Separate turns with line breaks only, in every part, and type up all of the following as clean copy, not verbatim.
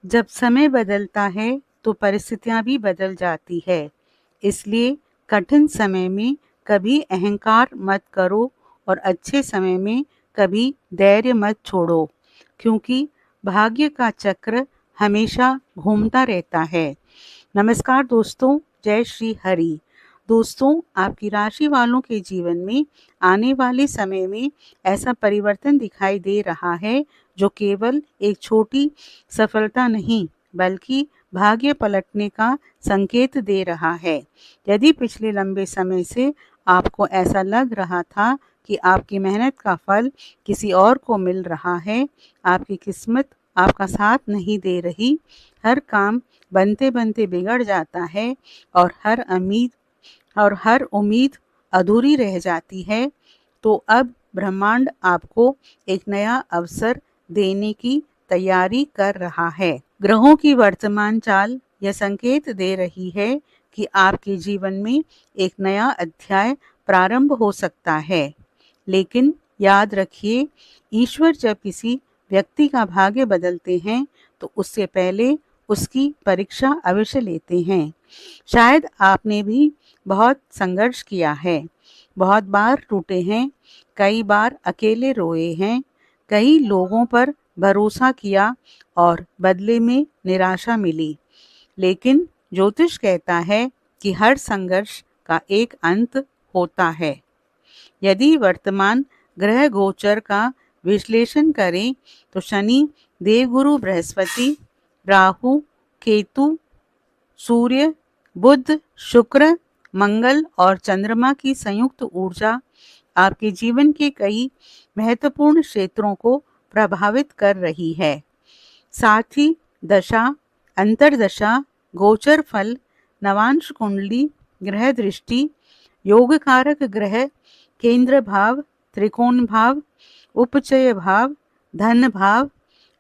जब समय बदलता है तो परिस्थितियां भी बदल जाती है। इसलिए कठिन समय में कभी अहंकार मत करो और अच्छे समय में कभी धैर्य मत छोड़ो, क्योंकि भाग्य का चक्र हमेशा घूमता रहता है। नमस्कार दोस्तों, जय श्री हरि। दोस्तों, आपकी राशि वालों के जीवन में आने वाले समय में ऐसा परिवर्तन दिखाई दे रहा है जो केवल एक छोटी सफलता नहीं बल्कि भाग्य पलटने का संकेत दे रहा है। यदि पिछले लंबे समय से आपको ऐसा लग रहा था कि आपकी मेहनत का फल किसी और को मिल रहा है, आपकी किस्मत आपका साथ नहीं दे रही, हर काम बनते बनते बिगड़ जाता है और हर उम्मीद अधूरी रह जाती है, तो अब ब्रह्मांड आपको एक नया अवसर देने की तैयारी कर रहा है। ग्रहों की वर्तमान चाल यह संकेत दे रही है कि आपके जीवन में एक नया अध्याय प्रारंभ हो सकता है। लेकिन याद रखिए, ईश्वर जब किसी व्यक्ति का भाग्य बदलते हैं तो उससे पहले उसकी परीक्षा अवश्य लेते हैं। शायद आपने भी बहुत संघर्ष किया है, बहुत बार टूटे हैं, कई बार अकेले रोए हैं, कई लोगों पर भरोसा किया और बदले में निराशा मिली। लेकिन ज्योतिष कहता है कि हर संघर्ष का एक अंत होता है। यदि वर्तमान ग्रह गोचर का विश्लेषण करें तो शनि, देवगुरु बृहस्पति, राहु, केतु, सूर्य, बुध, शुक्र, मंगल और चंद्रमा की संयुक्त ऊर्जा आपके जीवन के कई महत्वपूर्ण क्षेत्रों को प्रभावित कर रही है। साथ ही दशा, अंतर्दशा, गोचर फल, नवांश कुंडली, ग्रह दृष्टि, योग कारक ग्रह, केंद्र भाव, त्रिकोण भाव, उपचय भाव, धन भाव,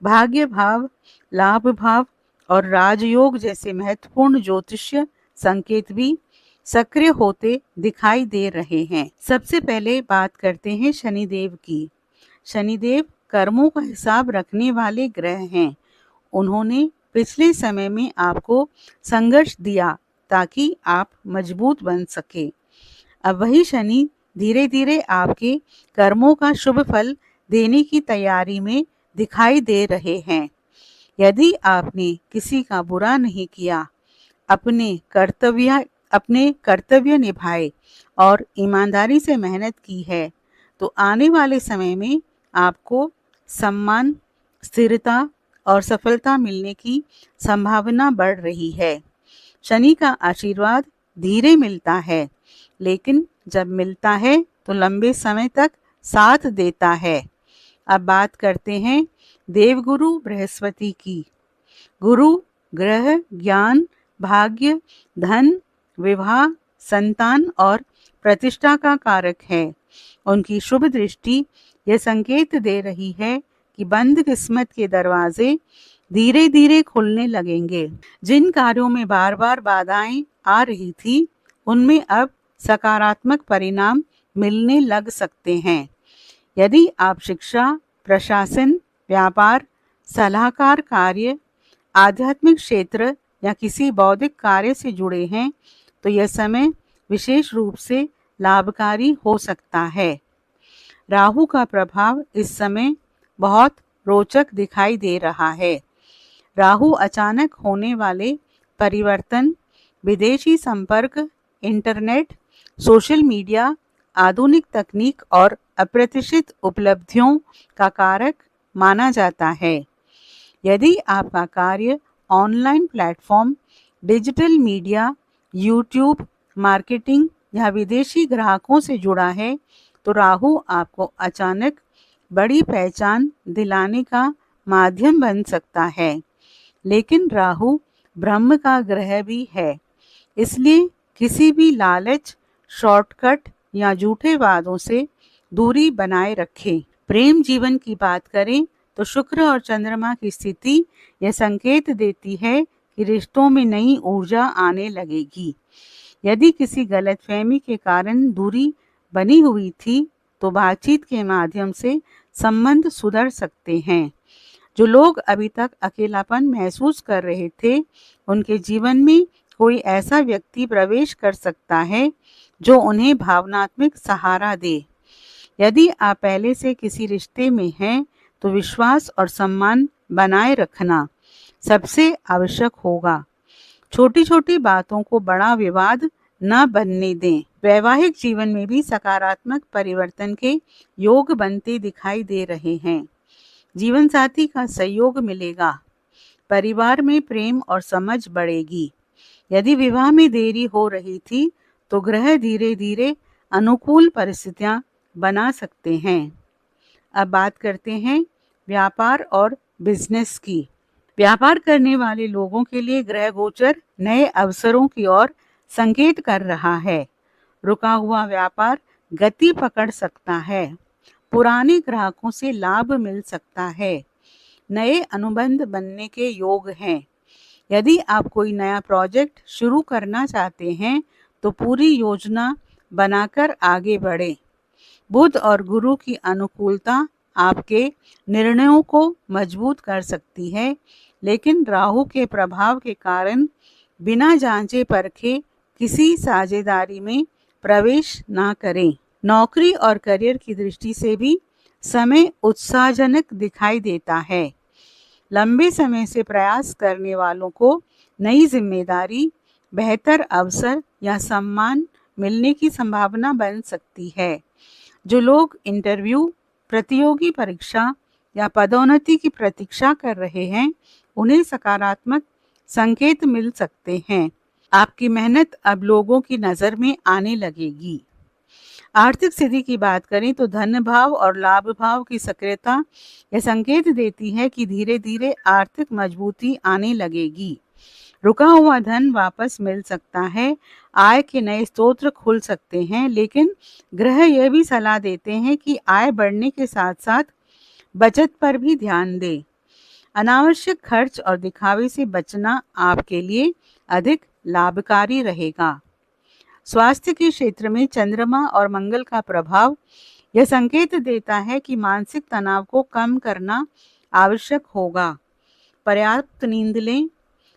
भाग्य भाव, लाभ भाव और राजयोग जैसे महत्वपूर्ण ज्योतिषीय संकेत भी सक्रिय होते दिखाई दे रहे हैं। सबसे पहले बात करते हैं शनिदेव की। शनिदेव कर्मों का हिसाब रखने वाले ग्रह हैं। उन्होंने पिछले समय में आपको संघर्ष दिया ताकि आप मजबूत बन सके। अब वही शनि धीरे धीरे आपके कर्मों का शुभ फल देने की तैयारी में दिखाई दे रहे हैं। यदि आपने किसी का बुरा नहीं किया, अपने कर्तव्य निभाए और ईमानदारी से मेहनत की है, तो आने वाले समय में आपको सम्मान, स्थिरता और सफलता मिलने की संभावना बढ़ रही है। शनि का आशीर्वाद धीरे मिलता है, लेकिन जब मिलता है तो लंबे समय तक साथ देता है। अब बात करते हैं देवगुरु बृहस्पति की। गुरु ग्रह ज्ञान, भाग्य, धन, विवाह, संतान और प्रतिष्ठा का कारक है। उनकी शुभ दृष्टि यह संकेत दे रही है कि बंद किस्मत के दरवाजे धीरे धीरे खुलने लगेंगे। जिन कार्यों में बार बार बाधाएं आ रही थी, उनमें अब सकारात्मक परिणाम मिलने लग सकते हैं। यदि आप शिक्षा, प्रशासन, व्यापार, सलाहकार कार्य, आध्यात्मिक क्षेत्र या किसी बौद्धिक कार्य से जुड़े हैं, तो यह समय विशेष रूप से लाभकारी हो सकता है। राहु का प्रभाव इस समय बहुत रोचक दिखाई दे रहा है। राहु अचानक होने वाले परिवर्तन, विदेशी संपर्क, इंटरनेट, सोशल मीडिया, आधुनिक तकनीक और अप्रत्याशित उपलब्धियों का कारक माना जाता है। यदि आपका कार्य online platform, digital media, YouTube, marketing या विदेशी ग्राहकों से जुड़ा है, तो राहु आपको अचानक बड़ी पहचान दिलाने का माध्यम बन सकता है। लेकिन राहु ब्रह्म का ग्रह भी है, इसलिए किसी भी लालच, शॉर्टकट या झूठे वादों से दूरी बनाए रखें। प्रेम जीवन की बात करें तो शुक्र और चंद्रमा की स्थिति यह संकेत देती है कि रिश्तों में नई ऊर्जा आने लगेगी। यदि किसी गलतफहमी के कारण दूरी बनी हुई थी, तो बातचीत के माध्यम से संबंध सुधर सकते हैं। जो लोग अभी तक अकेलापन महसूस कर रहे थे, उनके जीवन में कोई ऐसा व्यक्ति प्रवेश कर सकता है जो उन्हें भावनात्मक सहारा दे। यदि आप पहले से किसी रिश्ते में हैं, तो विश्वास और सम्मान बनाए रखना सबसे आवश्यक होगा। छोटी-छोटी बातों को बड़ा विवाद न बनने दें। वैवाहिक जीवन में भी सकारात्मक परिवर्तन के योग बनते दिखाई दे रहे हैं। जीवन साथी का सहयोग मिलेगा। परिवार में प्रेम और समझ बढ़ेगी। यदि विवाह में देरी हो रही थी, तो ग्रह धीरे-धीरे अनुकूल परिस्थितियां बना सकते हैं। अब बात करते हैं व्यापार और बिजनेस की। व्यापार करने वाले लोगों के लिए ग्रह गोचर नए अवसरों की ओर संकेत कर रहा है। रुका हुआ व्यापार गति पकड़ सकता है। पुराने ग्राहकों से लाभ मिल सकता है। नए अनुबंध बनने के योग हैं। यदि आप कोई नया प्रोजेक्ट शुरू करना चाहते हैं, तो पूरी योजना बनाकर आगे बढ़ें। बुध और गुरु की अनुकूलता आपके निर्णयों को मजबूत कर सकती है, लेकिन राहु के प्रभाव के कारण बिना जांचे परखे किसी साझेदारी में प्रवेश ना करें। नौकरी और करियर की दृष्टि से भी समय उत्साहजनक दिखाई देता है। लंबे समय से प्रयास करने वालों को नई जिम्मेदारी, बेहतर अवसर या सम्मान मिलने की संभावना बन सकती है। जो लोग इंटरव्यू, प्रतियोगी परीक्षा या पदोन्नति की प्रतीक्षा कर रहे हैं, उन्हें सकारात्मक संकेत मिल सकते हैं। आपकी मेहनत अब लोगों की नज़र में आने लगेगी। आर्थिक स्थिति की बात करें तो धन भाव और लाभ भाव की सक्रियता यह संकेत देती है कि धीरे धीरे आर्थिक मजबूती आने लगेगी। रुका हुआ धन वापस मिल सकता है। आय के नए स्रोत खुल सकते हैं, लेकिन ग्रह यह भी सलाह देते हैं कि आय बढ़ने के साथ साथ बचत पर भी ध्यान दें। अनावश्यक खर्च और दिखावे से बचना आपके लिए अधिक लाभकारी रहेगा। स्वास्थ्य के क्षेत्र में चंद्रमा और मंगल का प्रभाव यह संकेत देता है कि मानसिक तनाव को कम करना आवश्यक होगा। पर्याप्त नींद लें,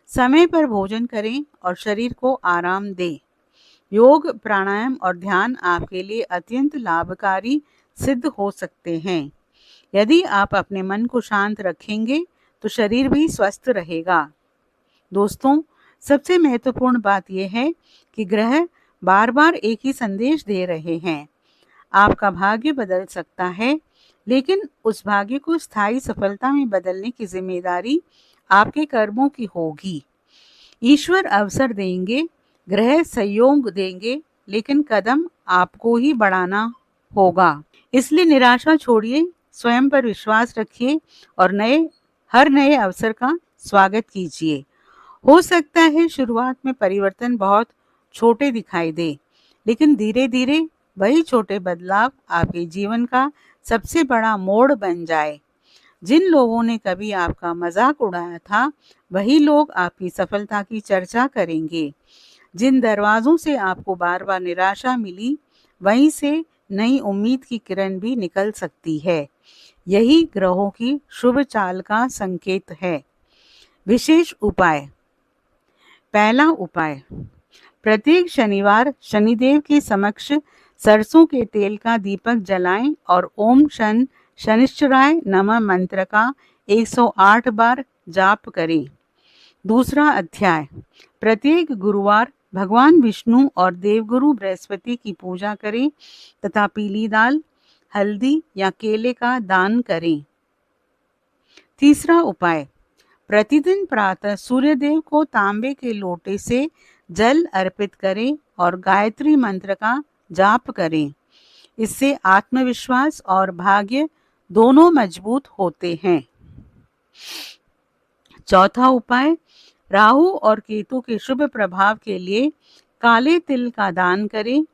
समय पर भोजन करें और शरीर को आराम दें। योग, प्राणायाम और ध्यान आपके लिए अत्यंत लाभकारी सिद्ध हो सकते हैं। यदि आप अपने मन को शांत रखेंगे, तो शरीर भी स्वस्थ रहेगा। दोस्तों, सबसे महत्वपूर्ण बात यह है कि ग्रह बार बार एक ही संदेश दे रहे हैं। आपका भाग्य बदल सकता है, लेकिन उस भाग्य को स्थायी सफलता में बदलने की जिम्मेदारी आपके कर्मों की होगी। ईश्वर अवसर देंगे, ग्रह सहयोग देंगे, लेकिन कदम आपको ही बढ़ाना होगा। इसलिए निराशा छोड़िए, स्वयं पर विश्वास रखिए और हर नए अवसर का स्वागत कीजिए। हो सकता है शुरुआत में परिवर्तन बहुत छोटे दिखाई दे, लेकिन धीरे धीरे वही छोटे बदलाव आपके जीवन का सबसे बड़ा मोड़ बन जाए। जिन लोगों ने कभी आपका मजाक उड़ाया था, वही लोग आपकी सफलता की चर्चा करेंगे। जिन दरवाजों से आपको बार बार निराशा मिली, वहीं से नई उम्मीद की किरण भी निकल सकती है। यही ग्रहों की शुभ चाल का संकेत है। विशेष उपाय। पहला उपाय, प्रत्येक शनिवार शनिदेव के समक्ष सरसों के तेल का दीपक जलाएं और ओम शन शनिश्चराय नमः मंत्र का 108 बार जाप करें। दूसरा अध्याय, प्रत्येक गुरुवार भगवान विष्णु और देवगुरु बृहस्पति की पूजा करें तथा पीली दाल, हल्दी या केले का दान करें। तीसरा उपाय, प्रतिदिन प्रातः सूर्यदेव को तांबे के लोटे से जल अर्पित करें और गायत्री मंत्र का जाप करें। इससे आत्मविश्वास और भाग्य दोनों मजबूत होते हैं। चौथा उपाय, राहु और केतु के शुभ प्रभाव के लिए काले तिल का दान करें,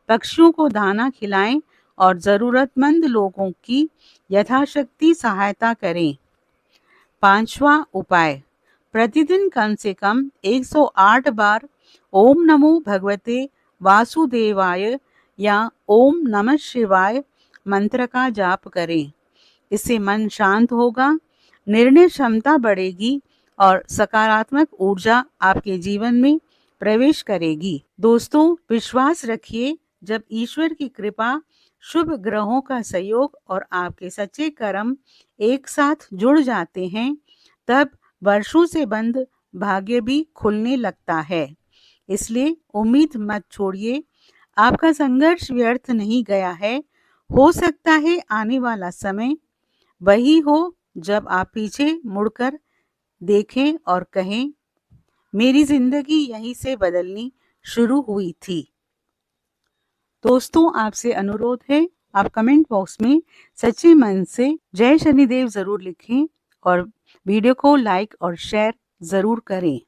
पक्षियों को दाना खिलाएं और जरूरतमंद लोगों की यथाशक्ति सहायता करें। पांचवा उपाय, प्रतिदिन कम से कम 108 बार ओम नमो भगवते वासुदेवाय या ओम नमः शिवाय मंत्र का जाप करें। इससे मन शांत होगा, निर्णय क्षमता बढ़ेगी और सकारात्मक ऊर्जा आपके जीवन में प्रवेश करेगी। दोस्तों, विश्वास रखिए, जब ईश्वर की कृपा, शुभ ग्रहों का सहयोग और आपके सच्चे कर्म एक साथ जुड़ जाते हैं, तब वर्षों से बंद भाग्य भी खुलने लगता है। इसलिए उम्मीद मत छोड़िए, आपका संघर्ष व्यर्थ नहीं गया है। हो सकता है आने वाला समय वही हो जब आप पीछे मुड़कर देखें और कहें, मेरी जिंदगी यहीं से बदलनी शुरू हुई थी। दोस्तों, आपसे अनुरोध है, आप कमेंट बॉक्स में सच्चे मन से जय शनिदेव ज़रूर लिखें और वीडियो को लाइक और शेयर ज़रूर करें।